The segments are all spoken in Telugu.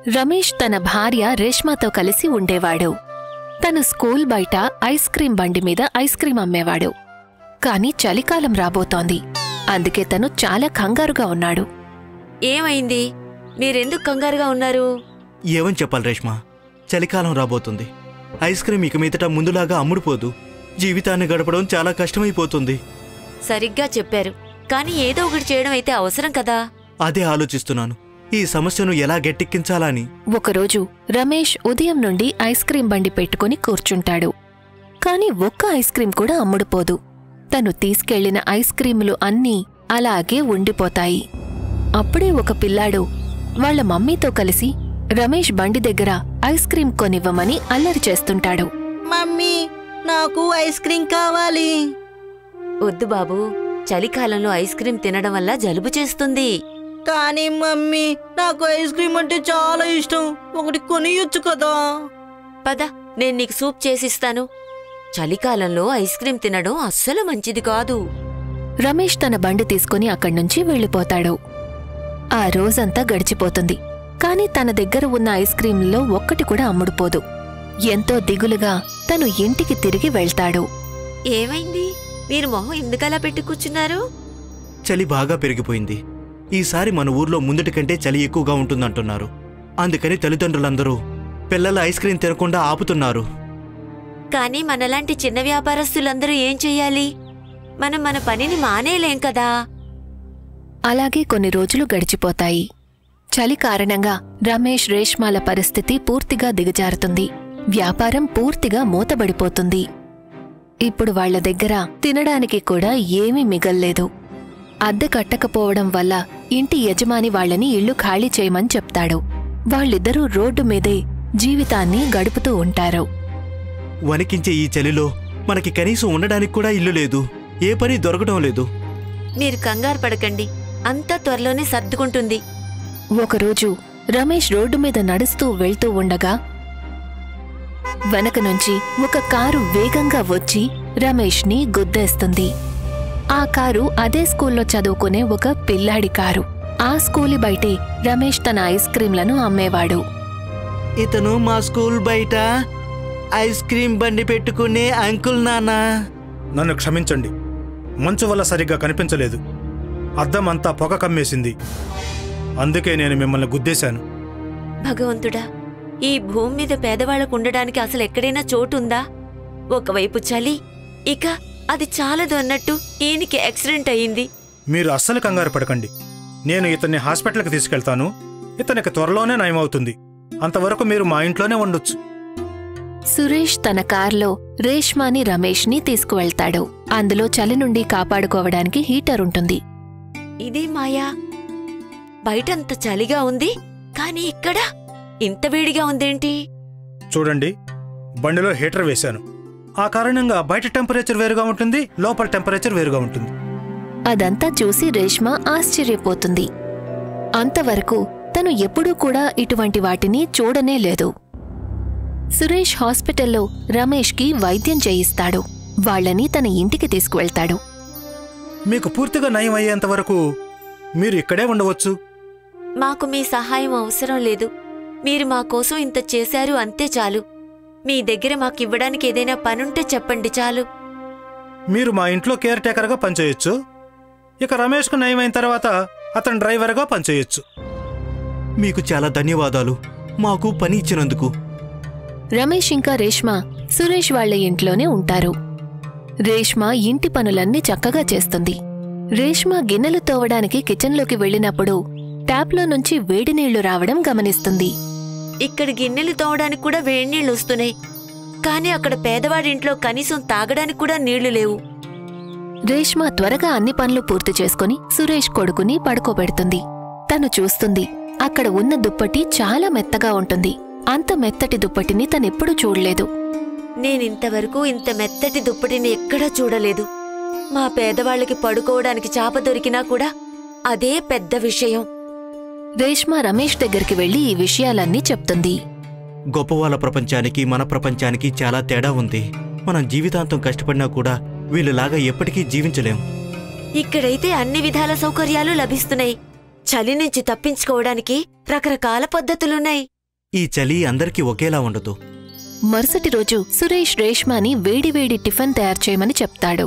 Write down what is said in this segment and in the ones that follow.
రమేష్ తన భార్య రేష్మాతో కలిసి ఉండేవాడు. తను స్కూల్ బయట ఐస్ క్రీం బండి మీద ఐస్ క్రీం అమ్మేవాడు. కాని చలికాలం రాబోతోంది. అందుకే తను చాలా కంగారుగా ఉన్నాడు. ఏమైంది? మీరెందుకు కంగారుగా ఉన్నారు? ఏమని చెప్పాలి రేష్మా, చలికాలం రాబోతుంది. ఐస్ క్రీం ఇక మీదట ముందులాగా అమ్ముడుపోదు. జీవితాన్ని గడపడం చాలా కష్టమైపోతుంది. సరిగ్గా చెప్పారు. కాని ఏదో ఒకటి చేయడం అయితే అవసరం కదా. అదే ఆలోచిస్తున్నాను, ఈ సమస్యను ఎలా గట్టెక్కించాలా అని. ఒకరోజు రమేష్ ఉదయం నుండి ఐస్ క్రీం బండి పెట్టుకుని కూర్చుంటాడు. కాని ఒక్క ఐస్ క్రీం కూడా అమ్ముడుపోదు. తను తీసుకెళ్లిన ఐస్ క్రీములు అన్నీ అలాగే ఉండిపోతాయి. అప్పుడే ఒక పిల్లాడు వాళ్ల మమ్మీతో కలిసి రమేష్ బండి దగ్గర ఐస్ క్రీం కొనివ్వమని అల్లరి చేస్తుంటాడు. మమ్మీ, నాకు ఐస్ క్రీం కావాలి. వద్దు బాబూ, చలికాలంలో ఐస్ క్రీం తినడం వల్ల జలుబు చేస్తుంది. కానీ మమ్మీ, నాకు ఐస్ క్రీం అంటే చాలా ఇష్టం. ఒకటి కొనియొచ్చు కదా. పద, నేను నీకు సూప్ చేసిస్తాను. చలికాలంలో ఐస్ క్రీం తినడం అస్సలు మంచిది కాదు. రమేష్ తన బండి తీసుకుని అక్కడ్నుంచి వెళ్ళిపోతాడు. ఆ రోజంతా గడిచిపోతుంది. కాని తన దగ్గర ఉన్న ఐస్ క్రీంలలో ఒక్కటి కూడా అమ్ముడుపోదు. ఎంతో దిగులుగా తను ఇంటికి తిరిగి వెళ్తాడు. ఏమైంది? మీరు మొహం ఎందుకలా పెట్టి కూర్చున్నారు? చలి బాగా పెరిగిపోయింది. ఈసారి మన ఊర్లో ముందుటి కంటే చలి ఎక్కువగా ఉంటుందంటున్నారు. అందుకని తల్లిదండ్రులందరూ పిల్లల ఐస్ క్రీం తినకుండా ఆపుతున్నారు. కాని మనలాంటి చిన్న వ్యాపారస్తులందరూ ఏం చెయ్యాలి? మనం మన పనిని మానేలేం కదా. అలాగే కొన్ని రోజులు గడిచిపోతాయి. చలి కారణంగా రమేష్ రేష్మాల పరిస్థితి పూర్తిగా దిగజారుతుంది. వ్యాపారం పూర్తిగా మూతబడిపోతుంది. ఇప్పుడు వాళ్ల దగ్గర తినడానికి కూడా ఏమీ మిగల్లేదు. అద్దె కట్టకపోవడం వల్ల ఇంటి యజమాని వాళ్లని ఇళ్లు ఖాళీ చేయమని చెప్తాడు. వాళ్ళిద్దరూ రోడ్డు మీదే జీవితాన్ని గడుపుతూ ఉంటారు. వణికించే ఈ చలిలో మనకి కనీసం ఉండడానికి కూడా ఇల్లు లేదు. ఏ పని దొరకడం లేదు. మీరు కంగారు పడకండి, అంతా త్వరలోనే సర్దుకుంటుంది. ఒకరోజు రమేష్ రోడ్డు మీద నడుస్తూ వెళ్తూ ఉండగా వెనక నుంచి ఒక కారు వేగంగా వచ్చి రమేష్ని గుద్దేస్తుంది. ఆ కారు అదే స్కూల్లో చదువుకునే ఒక పిల్లాడి కారు. ఆ స్కూలి బయటే రమేష్ తన ఐస్ క్రీంలను అమ్మేవాడు. ఇతను మా స్కూల్ బయట ఐస్ క్రీం బండి పెట్టుకునే అంకుల్ నాన్నా. నన్ను క్షమించండి, మంచు వల్ల సరిగ్గా కనిపించలేదు. అద్దం అంతా పొగ కమ్మేసింది. అందుకే నేను మిమ్మల్ని గుద్దేశాను. భగవంతుడా, ఈ భూమి మీద పేదవాళ్లకు ఉండడానికి అసలు ఎక్కడైనా చోటుందా? ఒకవైపు చలి, ఇక అది చాలదు అన్నట్టు ఈయనకి యాక్సిడెంట్ అయింది. మీరు అస్సలు కంగారు పడకండి. నేను ఇతన్ని హాస్పిటల్కి తీసుకెళ్తాను. ఇతనికి త్వరలోనే నయమవుతుంది. అంతవరకు మీరు మా ఇంట్లోనే ఉండొచ్చు. సురేష్ తన కార్లో రేష్మాని రమేష్ని తీసుకువెళ్తాడు. అందులో చలి నుండి కాపాడుకోవడానికి హీటర్ ఉంటుంది. ఇదే మాయా, బయటంత చలిగా ఉంది, కాని ఇక్కడ ఇంత వేడిగా ఉందేంటి? చూడండి, బండిలో హీటర్ వేశాను. ఆ కారణంగా బయట టెంపరేచర్ వేరుగా ఉంటుంది, లోపల టెంపరేచర్ వేరుగా ఉంటుంది. అదంతా చూసి రేష్మ ఆశ్చర్యపోతుంది. అంతవరకు తను ఎప్పుడూ కూడా ఇటువంటి వాటిని చూడనే లేదు. సురేష్ హాస్పిటల్లో రమేష్కి వైద్యం చేయిస్తాడు. వాళ్లని తన ఇంటికి తీసుకువెళ్తాడు. మీకు పూర్తిగా నయం అయ్యేంతవరకు మీరు ఇక్కడే ఉండవచ్చు. మాకు మీ సహాయం అవసరం లేదు. మీరు మా కోసం ఇంత చేశారు, అంతే చాలు. మీ దగ్గర మాకివ్వడానికి ఏదైనా పనుంటే చెప్పండి చాలు. మీరు మా ఇంట్లో కేర్ టేకర్గా పనిచేయొచ్చు. ఇక రమేష్కు నయమైన తర్వాత అతను డ్రైవర్గా పనిచేయొచ్చు. మీకు చాలా ధన్యవాదాలు, మాకు పని ఇచ్చినందుకు. రమేష్ ఇంకా రేష్మ సురేష్ వాళ్ల ఇంట్లోనే ఉంటారు. రేష్మ ఇంటి పనులన్నీ చక్కగా చేస్తుంది. రేష్మ గిన్నెలు తోవడానికి కిచెన్లోకి వెళ్లినప్పుడు ట్యాప్లో నుంచి వేడినీళ్లు రావడం గమనిస్తుంది. ఇక్కడ గిన్నెలు తోవడానికి కూడా వేడినీళ్లు వస్తున్నాయి, కాని అక్కడ పేదవాడింట్లో కనీసం తాగడానికి కూడా నీళ్లు లేవు. రేష్మ త్వరగా అన్ని పనులు పూర్తి చేసుకుని సురేష్ కొడుకుని పడుకోబెడుతుంది. తను చూస్తుంది, అక్కడ ఉన్న దుప్పటి చాలా మెత్తగా ఉంటుంది. అంత మెత్తటి దుప్పటిని తనెప్పుడూ చూడలేదు. నేనింతవరకు ఇంత మెత్తటి దుప్పటిని ఎక్కడా చూడలేదు. మా పేదవాళ్లకి పడుకోవడానికి చాప దొరికినా కూడా అదే పెద్ద విషయం. రేష్మ రమేష్ దగ్గరికి వెళ్లి ఈ విషయాలన్నీ చెప్తుంది. గొప్పవాళ్ల ప్రపంచానికి మన ప్రపంచానికి చాలా తేడా ఉంది. మనం జీవితాంతం కష్టపడినా కూడా వీళ్ళలాగా ఎప్పటికీ జీవించలేం. ఇక్కడైతే అన్ని విధాల సౌకర్యాలు లభిస్తున్నాయి. చలి నుంచి తప్పించుకోవడానికి రకరకాల పద్ధతులున్నాయి. ఈ చలి అందరికీ ఒకేలా ఉండదు. మరుసటి రోజు సురేష్ రేష్మాని వేడివేడి టిఫిన్ తయారు చేయమని చెప్తాడు.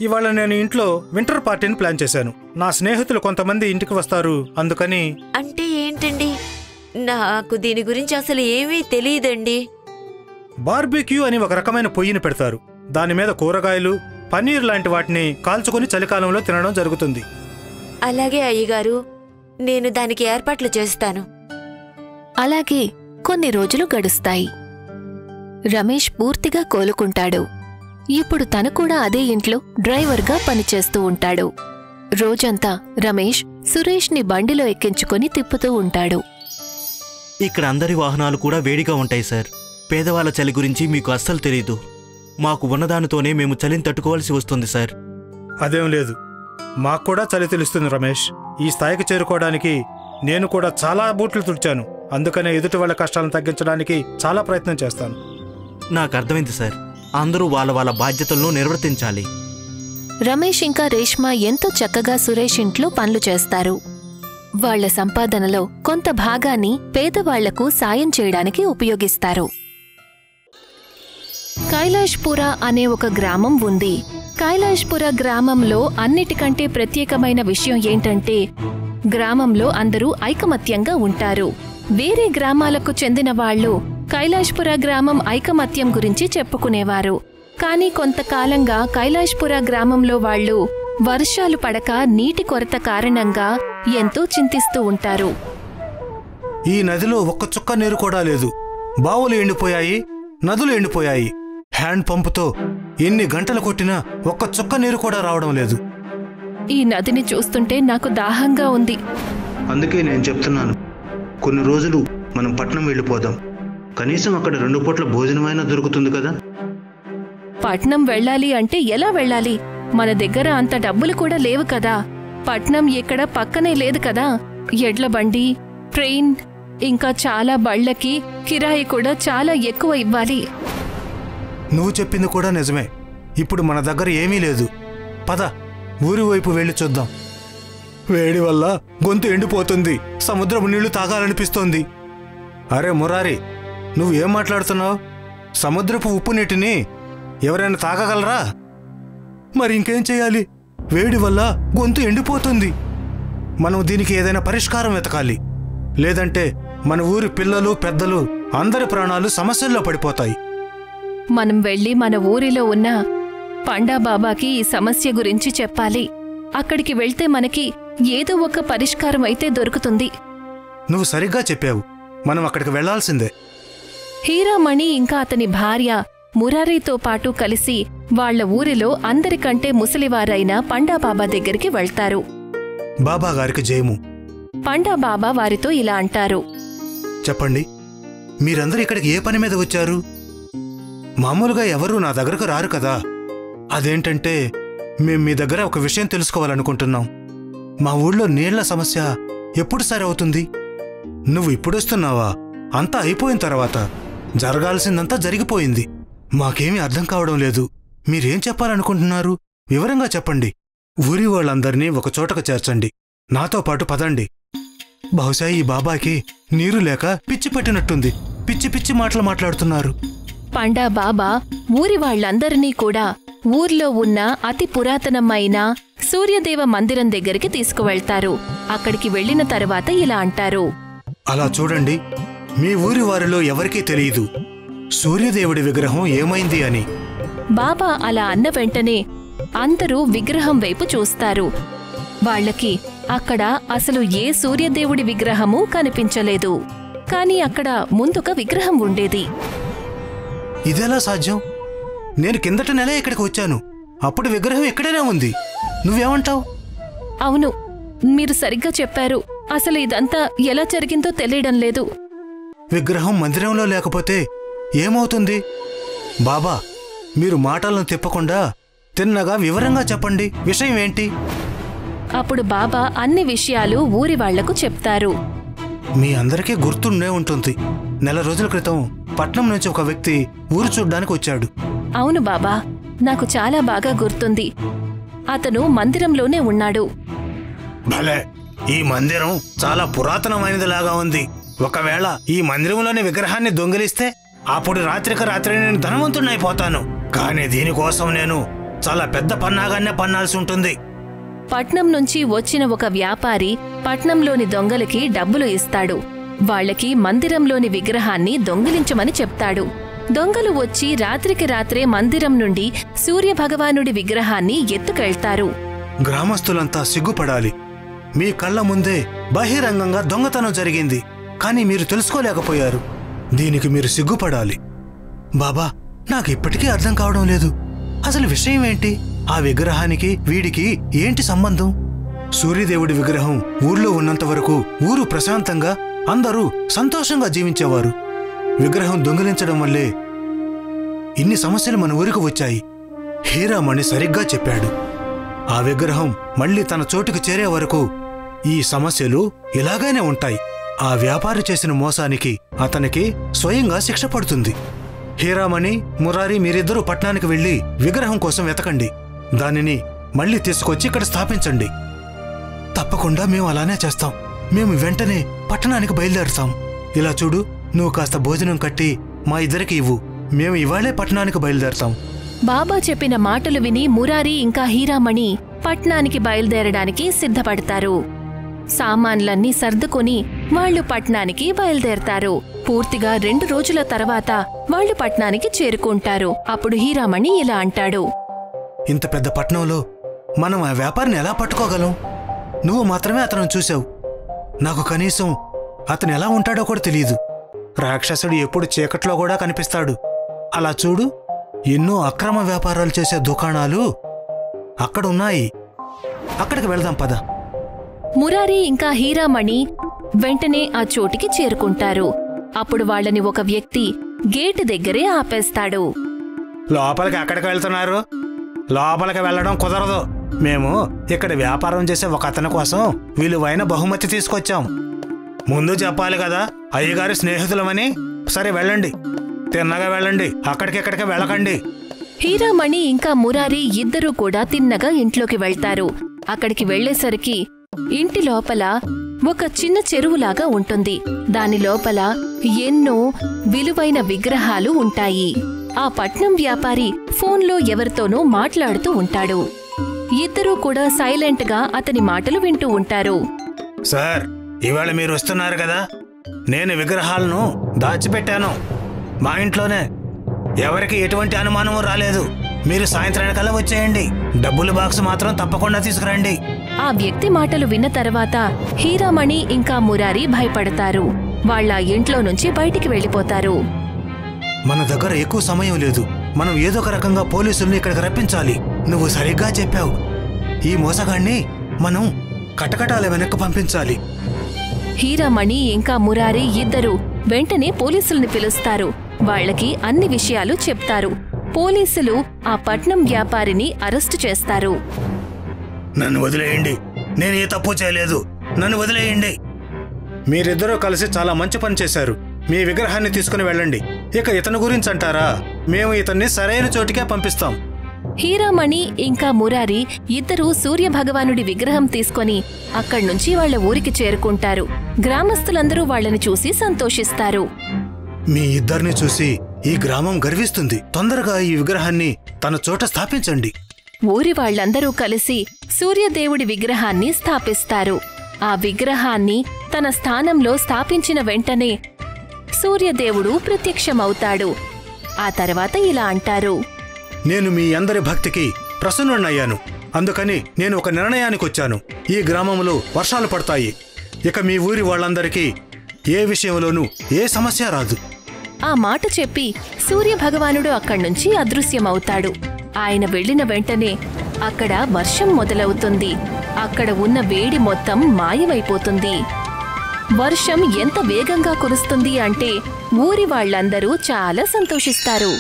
ఇవాళ నేను ఇంట్లో వింటర్ పార్టీని ప్లాన్ చేశాను. నా స్నేహితులు కొంతమంది ఇంటికి వస్తారు, అందుకని. అంటే ఏంటండి? నాకు దీని గురించి అసలు ఏమీ తెలియదండి. బార్బిక్యూ అని ఒక రకమైన పొయ్యిని పెడతారు. దాని మీద కూరగాయలు, పన్నీర్ లాంటి వాటిని కాల్చుకొని చలికాలంలో తినడం జరుగుతుంది. అలాగే అయ్యగారు, నేను దానికి ఏర్పాట్లు చేస్తాను. అలాగే కొన్ని రోజులు గడుస్తాయి. రమేష్ పూర్తిగా కోలుకుంటాడు. ఇప్పుడు తను కూడా అదే ఇంట్లో డ్రైవర్గా పనిచేస్తూ ఉంటాడు. రోజంతా రమేష్ సురేష్ని బండిలో ఎక్కించుకొని తిప్పుతూ ఉంటాడు. ఇక్కడ అందరి వాహనాలు కూడా వేడిగా ఉంటాయి సార్. పేదవాళ్ళ చలి గురించి మీకు అస్సలు తెలీదు. మాకు ఉన్నదానితోనే మేము చలిని తట్టుకోవాల్సి వస్తుంది సార్. అదేం లేదు, మాకు కూడా చలి తెలుస్తుంది రమేష్. ఈ స్థాయికి చేరుకోవడానికి నేను కూడా చాలా బూట్లు తుడిచాను. అందుకనే ఎదుటి వాళ్ళ కష్టాలను తగ్గించడానికి చాలా ప్రయత్నం చేస్తాను. నాకు అర్థమైంది సార్. అందరూ వాళ్ళ వాళ్ళ బాధ్యతలను నిర్వర్తించాలి. రమేష్ ఇంకా రేష్మ ఎంతో చక్కగా సురేష్ ఇంట్లో పనులు చేస్తారు. వాళ్ల సంపాదనలో కొంత భాగాన్ని పేదవాళ్లకు సాయం చేయడానికి ఉపయోగిస్తారు. కైలాష్పుర అనే ఒక గ్రామం ఉంది. కైలాష్పుర గ్రామంలో అన్నిటికంటే ప్రత్యేకమైన విషయం ఏంటంటే గ్రామంలో అందరూ ఐకమత్యంగా ఉంటారు. వేరే గ్రామాలకు చెందిన వాళ్లు కైలాష్పుర గ్రామం ఐకమత్యం గురించి చెప్పుకునేవారు. కానీ కొంతకాలంగా కైలాష్పుర గ్రామంలో వాళ్లు వర్షాలు పడక నీటి కొరత కారణంగా ఎంతో చింతిస్తూ ఉంటారు. ఈ నదిలో ఒక్క చుక్క నీరు కూడా లేదు. బావులు ఎండిపోయాయి, నదులు ఎండిపోయాయి. హ్యాండ్ పంపుతో ఎన్ని గంటలు కొట్టినా ఒక్క చుక్క నీరు కూడా రావడం లేదు. ఈ నదిని చూస్తుంటే నాకు దాహంగా ఉంది. అందుకే నేను చెప్తున్నాను, కొన్ని రోజులు మనం పట్నం వెళ్ళిపోదాం. కనీసం అక్కడ 2 పూట్ల భోజనమైనా దొరుకుతుంది కదా. పట్నం వెళ్ళాలి అంటే ఎలా వెళ్ళాలి? మన దగ్గర అంత డబ్బులు కూడా లేవు కదా. పట్నం ఇక్కడ పక్కనే లేదు కదా. ఎడ్ల బండి, ట్రైన్, ఇంకా చాలా బళ్లకి కిరాయి కూడా చాలా ఎక్కువ ఇవ్వాలి. నువ్వు చెప్పింది కూడా నిజమే. ఇప్పుడు మన దగ్గర ఏమీ లేదు. పద, ఊరి వైపు వెళ్ళి చూద్దాం. వేడి వల్ల గొంతు ఎండిపోతుంది. సముద్రపు నీళ్లు తాగాలనిపిస్తోంది. అరే మురారి, నువ్వు ఏం మాట్లాడుతున్నావు? సముద్రపు ఉప్పు నీటిని ఎవరైనా తాగగలరా? మరి ఇంకేం చేయాలి? వేడి వల్ల గొంతు ఎండిపోతుంది. మనం దీనికి ఏదైనా పరిష్కారం వెతకాలి. లేదంటే మన ఊరి పిల్లలు, పెద్దలు అందరి ప్రాణాలు సమస్యల్లో పడిపోతాయి. మనం వెళ్ళి మన ఊరిలో ఉన్న పండాబాబాకి ఈ సమస్య గురించి చెప్పాలి. అక్కడికి వెళ్తే మనకి ఏదో ఒక పరిష్కారం అయితే దొరుకుతుంది. నువ్వు సరిగ్గా చెప్పావు. మనం అక్కడికి వెళ్లాల్సిందే. హీరామణి ఇంకా అతని భార్య మురారీతో పాటు కలిసి వాళ్ల ఊరిలో అందరికంటే ముసలివారైన పండాబాబా దగ్గరికి వెళ్తారు. బాబాగారికి జయము. పండాబాబా వారితో ఇలా అంటారు. చెప్పండి, మీరందరూ ఇక్కడికి ఏ పని మీద వచ్చారు? మామూలుగా ఎవరూ నా దగ్గరకు రారు కదా. అదేంటంటే మేం మీ దగ్గర ఒక విషయం తెలుసుకోవాలనుకుంటున్నాం. మా ఊళ్ళో నీళ్ల సమస్య ఎప్పుడు సరి అవుతుంది? నువ్వు ఇప్పుడొస్తున్నావా? అంతా అయిపోయిన తర్వాత. జరగాల్సిందంతా జరిగిపోయింది. మాకేమీ అర్థం కావడం లేదు. మీరేం చెప్పాలనుకుంటున్నారు? వివరంగా చెప్పండి. ఊరి వాళ్ళందరినీ ఒక చోటకు చేర్చండి. నాతో పాటు పదండి. బహుశా ఈ బాబాకి నీరు లేక పిచ్చి పెట్టినట్టుంది. పిచ్చి పిచ్చి మాటలు మాట్లాడుతున్నారు. పండాబాబా ఊరి వాళ్లందరినీ కూడా ఊర్లో ఉన్న అతి పురాతనమైన సూర్యదేవ మందిరం దగ్గరికి తీసుకువెళ్తారు. అక్కడికి వెళ్లిన తరువాత ఇలా అంటారు. అలా చూడండి, మీ ఊరి వారిలో ఎవరికీ తెలియదు సూర్యదేవుడి విగ్రహం ఏమైంది అని. బాబా అలా అన్న వెంటనే అందరూ విగ్రహం వైపు చూస్తారు. వాళ్లకి అక్కడ అసలు ఏ సూర్యదేవుడి విగ్రహమూ కనిపించలేదు. కాని అక్కడ ముందొక విగ్రహం ఉండేది. ఇదెలా సాధ్యం? నేను కిందట నెల ఇక్కడికి వచ్చాను. అప్పుడు విగ్రహం ఇక్కడనే ఉంది. నువ్వేమంటావు? అవును, మీరు సరిగ్గా చెప్పారు. అసలు ఇదంతా ఎలా జరిగిందో తెలియడం లేదు. విగ్రహం మందిరంలో లేకపోతే ఏమవుతుంది? బాబా, మీరు మాటలను తిప్పకుండా తిన్నగా వివరంగా చెప్పండి. విషయం ఏంటి? అప్పుడు బాబా అన్ని విషయాలు ఊరి వాళ్లకు చెప్తారు. మీ అందరికీ గుర్తుండే ఉంటుంది. నెల రోజుల క్రితం పట్నం నుంచి ఒక వ్యక్తి ఊరు చూడ్డానికి వచ్చాడు. అవును బాబా, నాకు చాలా బాగా గుర్తుంది. అతను మందిరంలోనే ఉన్నాడు. భలే, ఈ మందిరం చాలా పురాతనమైనదిలాగా ఉంది. ఒకవేళ ఈ మందిరంలోని విగ్రహాన్ని దొంగిలిస్తే అప్పుడు రాత్రికి రాత్రి నేను ధనవంతుడినైపోతాను. కానీ దీనికోసం నేను చాలా పెద్ద పన్నాగాన్నే పన్నాల్సి ఉంటుంది. పట్నం నుంచి వచ్చిన ఒక వ్యాపారి పట్నంలోని దొంగలకి డబ్బులు ఇస్తాడు. వాళ్ళకి మందిరంలోని విగ్రహాన్ని దొంగిలించమని చెప్తాడు. దొంగలు వచ్చి రాత్రికి రాత్రే మందిరం నుండి సూర్యభగవానుడి విగ్రహాన్ని ఎత్తుకెళ్తారు. గ్రామస్తులంతా సిగ్గుపడాలి. మీ కళ్ళ ముందే బహిరంగంగా దొంగతనం జరిగింది, కానీ మీరు తెలుసుకోలేకపోయారు. దీనికి మీరు సిగ్గుపడాలి. బాబా, నాకు ఇప్పటికీ అర్థం కావడం లేదు. అసలు విషయం ఏంటి? ఆ విగ్రహానికి వీడికి ఏంటి సంబంధం? సూర్యదేవుడి విగ్రహం ఊర్లో ఉన్నంత వరకు ఊరు ప్రశాంతంగా అందరూ సంతోషంగా జీవించేవారు. విగ్రహం దొంగిలించడం వల్లే ఇన్ని సమస్యలు మన ఊరికి వచ్చాయి. హీరామణి సరిగ్గా చెప్పాడు. ఆ విగ్రహం మళ్లీ తన చోటుకు చేరే వరకు ఈ సమస్యలు ఇలాగైనే ఉంటాయి. ఆ వ్యాపారి చేసిన మోసానికి అతనికి స్వయంగా శిక్ష పడుతుంది. హీరామణి, మురారి, మీరిద్దరూ పట్నానికి వెళ్లి విగ్రహం కోసం వెతకండి. దానిని మళ్లీ తీసుకొచ్చి ఇక్కడ స్థాపించండి. తప్పకుండా మేము అలానే చేస్తాం. మేము వెంటనే పట్టణానికి బయలుదేరుతాం. ఇలా చూడు, నువ్వు కాస్త భోజనం కట్టి మా ఇద్దరికి ఇవ్వు. మేము ఇవాళే పట్టణానికి బయలుదేరుతాం. బాబా చెప్పిన మాటలు విని మురారి ఇంకా హీరామణి పట్నానికి బయలుదేరడానికి సిద్ధపడతారు. సామాన్లన్నీ సర్దుకొని వాళ్లు పట్నానికి బయలుదేరతారు. పూర్తిగా 2 రోజుల తర్వాత వాళ్లు పట్నానికి చేరుకుంటారు. అప్పుడు హీరామణి ఇలా అంటాడు. ఇంత పెద్ద పట్నంలో మనం ఆ వ్యాపారిని ఎలా పట్టుకోగలం? నువ్వు మాత్రమే అతను చూశావు. నాకు కనీసం అతను ఎలా ఉంటాడో కూడా తెలియదు. రాక్షసుడు ఎప్పుడు చీకట్లో కూడా కనిపిస్తాడు. అలా చూడు, ఎన్నో అక్రమ వ్యాపారాలు చేసే దుకాణాలు అక్కడున్నాయి. అక్కడికి వెళ్దాం పద. మురారి ఇంకా హీరామణి వెంటనే ఆ చోటికి చేరుకుంటారు. అప్పుడు వాళ్ళని ఒక వ్యక్తి గేటు దగ్గరే ఆపేస్తాడు. లోపలికి ఎక్కడికి వెళ్తున్నారు? లోపలికి వెళ్ళడం కుదరదు. మేము ఇక్కడ వ్యాపారం చేసే ఒక అతని కోసం విలువైన బహుమతి తీసుకొచ్చాం. ముందు చెప్పాలి కదా, అయ్యగారి స్నేహితులమని. సరే వెళ్ళండి, తిన్నగా వెళ్ళండి, అక్కడికెక్కడికి వెళ్ళకండి. హీరామణి ఇంకా మురారి ఇద్దరూ కూడా తిన్నగా ఇంట్లోకి వెళ్తారు. అక్కడికి వెళ్లేసరికి ఇంటి లోపల ఒక చిన్న చెరువులాగా ఉంటుంది. దాని లోపల ఎన్నో విలువైన విగ్రహాలు ఉంటాయి. ఆ పట్నం వ్యాపారి ఫోన్లో ఎవరితోనో మాట్లాడుతూ ఉంటాడు. ఇద్దరూ కూడా సైలెంట్గా అతని మాటలు వింటూ ఉంటారు. సార్, ఇవాళ మీరు వస్తున్నారు కదా, నేను విగ్రహాలను దాచిపెట్టాను మా ఇంట్లోనే. ఎవరికి ఎటువంటి అనుమానము రాలేదు. మీరు సాయంత్రానికల్లా వచ్చేయండి. డబ్బుల బాక్స్ మాత్రం తప్పకుండా తీసుకురండి. ఆ వ్యక్తి మాటలు విన్న తర్వాత హీరామణి ఇంకా మురారి భయపడతారు. వాళ్ళ ఇంట్లో నుంచి బయటికి వెళ్లిపోతారు. మన దగ్గర ఎక్కువ సమయం లేదు. మనం ఏదో ఒక రకంగా పోలీసుల్ని ఇక్కడికి రప్పించాలి. నువ్వు సరిగ్గా చెప్పావు. ఈ మోసగాన్ని మనం కటకటాల వెనక్కి పంపించాలి. హీరామణి ఇంకా మురారి ఇద్దరూ వెంటనే పోలీసుల్ని పిలుస్తారు. వాళ్లకి అన్ని విషయాలు చెప్తారు. పోలీసులు ఆ పట్నం వ్యాపారిని అరెస్టు చేస్తారు. నన్ను వదిలేయండి, నేను ఏ తప్పు చేయలేదు, నన్ను వదిలేయండి. మీరిద్దరూ కలిసి చాలా మంచి పని చేశారు. మీ విగ్రహాన్ని తీసుకుని వెళ్ళండి. ఇక ఇతని గురించి అంటారా? మేము ఇతన్ని సరైన చోటికే పంపిస్తాం. హీరామణి ఇంకా మురారి ఇద్దరూ సూర్యభగవానుడి విగ్రహం తీసుకొని అక్కడ్నుంచి వాళ్ల ఊరికి చేరుకుంటారు. గ్రామస్తులందరూ వాళ్లని చూసి సంతోషిస్తారు. మీ ఇద్దరిని చూసి ఈ గ్రామం గర్విస్తుంది. తొందరగా ఈ విగ్రహాన్ని తన చోట స్థాపించండి. ఊరి వాళ్లందరూ కలిసి సూర్యదేవుడి విగ్రహాన్ని స్థాపిస్తారు. ఆ విగ్రహాన్ని తన స్థానంలో స్థాపించిన వెంటనే సూర్యదేవుడు ప్రత్యక్షమవుతాడు. ఆ తర్వాత ఇలా అంటారు. నేను మీ అందరి భక్తికి ప్రసన్నుడయ్యాను. అందుకని నేను ఒక నిర్ణయానికొచ్చాను. ఈ గ్రామంలో వర్షాలు పడతాయి. ఇక మీ ఊరి వాళ్ళందరికీ ఏ విషయంలోనూ ఏ సమస్య రాదు. ఆ మాట చెప్పి సూర్యభగవానుడు అక్కడ్నుంచి అదృశ్యమవుతాడు. ఆయన వెళ్లిన వెంటనే అక్కడ వర్షం మొదలవుతుంది. అక్కడ ఉన్న వేడి మొత్తం మాయమైపోతుంది. వర్షం ఎంత వేగంగా కురుస్తుంది అంటే ఊరి వాళ్లందరూ చాలా సంతోషిస్తారు.